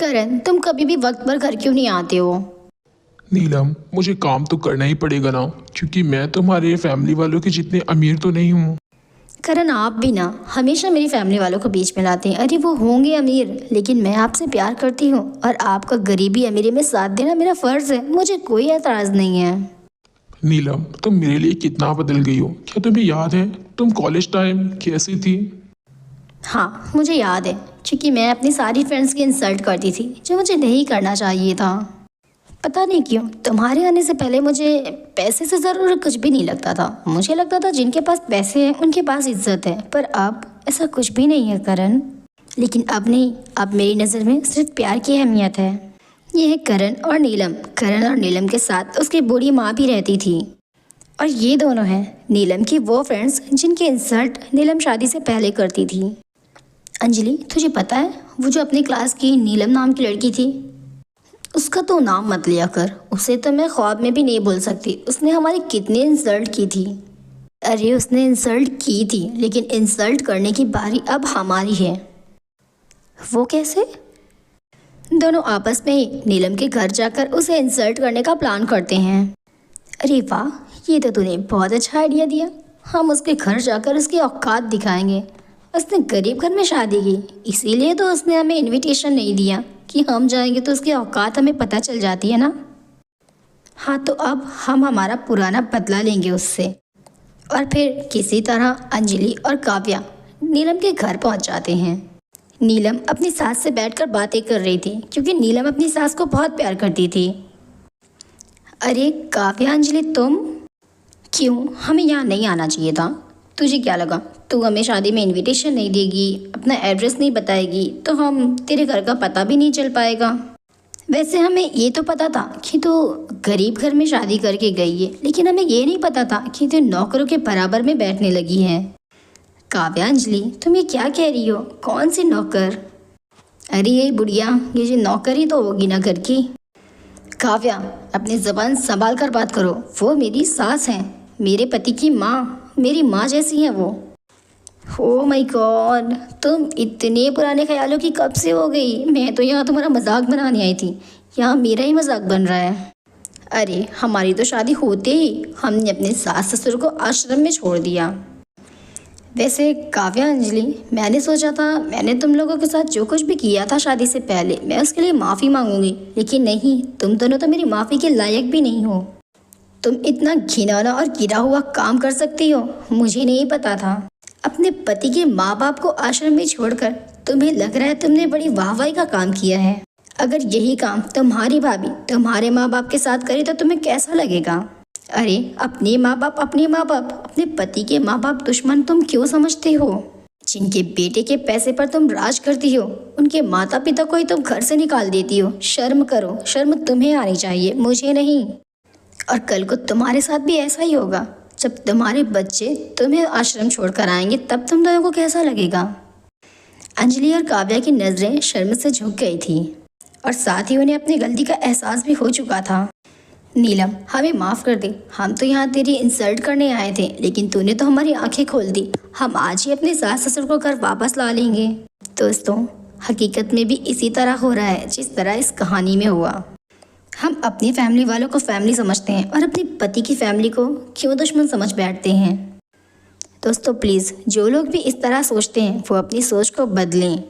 करण, तुम कभी भी वक्त पर घर क्यों नहीं आते हो? नीलम, मुझे काम तो करना ही पड़ेगा ना, क्योंकि मैं तुम्हारे फैमिली वालों के जितने अमीर तो नहीं हूँ। करण, आप भी ना हमेशा मेरी फैमिली वालों को बीच में लाते हैं। अरे वो होंगे अमीर, लेकिन मैं आपसे प्यार करती हूँ और आपका गरीबी अमीरी में साथ देना मेरा फर्ज है। मुझे कोई एतराज़ नहीं है। नीलम, तुम मेरे लिए कितना बदल गई हो। क्या तुम्हें याद है तुम कॉलेज टाइम कैसी थी? हाँ, मुझे याद है, क्योंकि मैं अपनी सारी फ्रेंड्स की इंसल्ट करती थी, जो मुझे नहीं करना चाहिए था। पता नहीं क्यों तुम्हारे आने से पहले मुझे पैसे से ज़रूर कुछ भी नहीं लगता था। मुझे लगता था जिनके पास पैसे हैं उनके पास इज्जत है, पर अब ऐसा कुछ भी नहीं है करण। लेकिन अब नहीं, अब मेरी नज़र में सिर्फ प्यार की अहमियत है। ये है करण और नीलम। करण और नीलम के साथ उसकी बूढ़ी माँ भी रहती थी। और ये दोनों हैं नीलम की वो फ्रेंड्स जिनकी इंसल्ट नीलम शादी से पहले करती थी। अंजलि, तुझे पता है वो जो अपनी क्लास की नीलम नाम की लड़की थी, उसका तो नाम मत लिया कर। उसे तो मैं ख्वाब में भी नहीं भूल सकती। उसने हमारी कितनी इंसल्ट की थी। अरे उसने इंसल्ट की थी, लेकिन इंसल्ट करने की बारी अब हमारी है। वो कैसे? दोनों आपस में ही नीलम के घर जाकर उसे इंसल्ट करने का प्लान करते हैं। अरे वाह, ये तो तूने बहुत अच्छा आइडिया दिया। हम उसके घर जाकर उसकी औकात दिखाएंगे। उसने गरीब घर में शादी की, इसीलिए तो उसने हमें इनविटेशन नहीं दिया कि हम जाएंगे तो उसकी औकात हमें पता चल जाती है ना। हाँ, तो अब हम हमारा पुराना बदला लेंगे उससे। और फिर किसी तरह अंजलि और काव्या नीलम के घर पहुंच जाते हैं। नीलम अपनी सास से बैठकर बातें कर रही थी, क्योंकि नीलम अपनी सास को बहुत प्यार करती थी। अरे काव्या, अंजलि तुम क्यों? हमें यहाँ नहीं आना चाहिए था। तुझे क्या लगा तू हमें शादी में इनविटेशन नहीं देगी, अपना एड्रेस नहीं बताएगी, तो हम तेरे घर का पता भी नहीं चल पाएगा। वैसे हमें ये तो पता था कि तू गरीब घर में शादी करके गई है, लेकिन हमें ये नहीं पता था कि तू नौकरों के बराबर में बैठने लगी है। काव्या, अंजलि तुम ये क्या कह रही हो? कौन सी नौकर? अरे ये बुढ़िया, ये जो नौकर ही तो होगी ना घर की। काव्या, अपनी ज़बान संभाल कर बात करो। वो मेरी सास हैं, मेरे पति की माँ, मेरी माँ जैसी हैं वो। ओह माय गॉड, तुम इतने पुराने ख्यालों की कब से हो गई? मैं तो यहाँ तुम्हारा मजाक बनाने आई थी, यहाँ मेरा ही मजाक बन रहा है। अरे हमारी तो शादी होते ही हमने अपने सास ससुर को आश्रम में छोड़ दिया। वैसे काव्या, अंजलि मैंने सोचा था मैंने तुम लोगों के साथ जो कुछ भी किया था शादी से पहले, मैं उसके लिए माफ़ी मांगूंगी, लेकिन नहीं, तुम दोनों तो मेरी माफ़ी के लायक भी नहीं हो। तुम इतना घिनौना और गिरा हुआ काम कर सकती हो, मुझे नहीं पता था। अपने पति के माँ बाप को आश्रम में छोड़कर तुम्हें लग रहा है तुमने बड़ी वाहवाही का काम किया है। अगर यही काम तुम्हारी भाभी तुम्हारे माँ बाप के साथ करे तो तुम्हें कैसा लगेगा? अरे अपने माँ बाप, अपने पति के माँ बाप दुश्मन तुम क्यों समझते हो? जिनके बेटे के पैसे पर तुम राज करती हो, उनके माता पिता को ही तुम घर से निकाल देती हो। शर्म करो, शर्म तुम्हें आनी चाहिए, मुझे नहीं। और कल को तुम्हारे साथ भी ऐसा ही होगा। जब तुम्हारे बच्चे तुम्हें आश्रम छोड़कर आएंगे, तब तुम दोनों को कैसा लगेगा? अंजलि और काव्या की नज़रें शर्म से झुक गई थी और साथ ही उन्हें अपनी गलती का एहसास भी हो चुका था। नीलम, हमें माफ़ कर दे। हम तो यहाँ तेरी इंसल्ट करने आए थे, लेकिन तूने तो हमारी आंखें खोल दी। हम आज ही अपने सास ससुर को घर वापस ला लेंगे। दोस्तों, हकीकत में भी इसी तरह हो रहा है जिस तरह इस कहानी में हुआ। हम अपनी फैमिली वालों को फैमिली समझते हैं और अपने पति की फैमिली को क्यों दुश्मन समझ बैठते हैं। दोस्तों प्लीज़, जो लोग भी इस तरह सोचते हैं वो अपनी सोच को बदलें।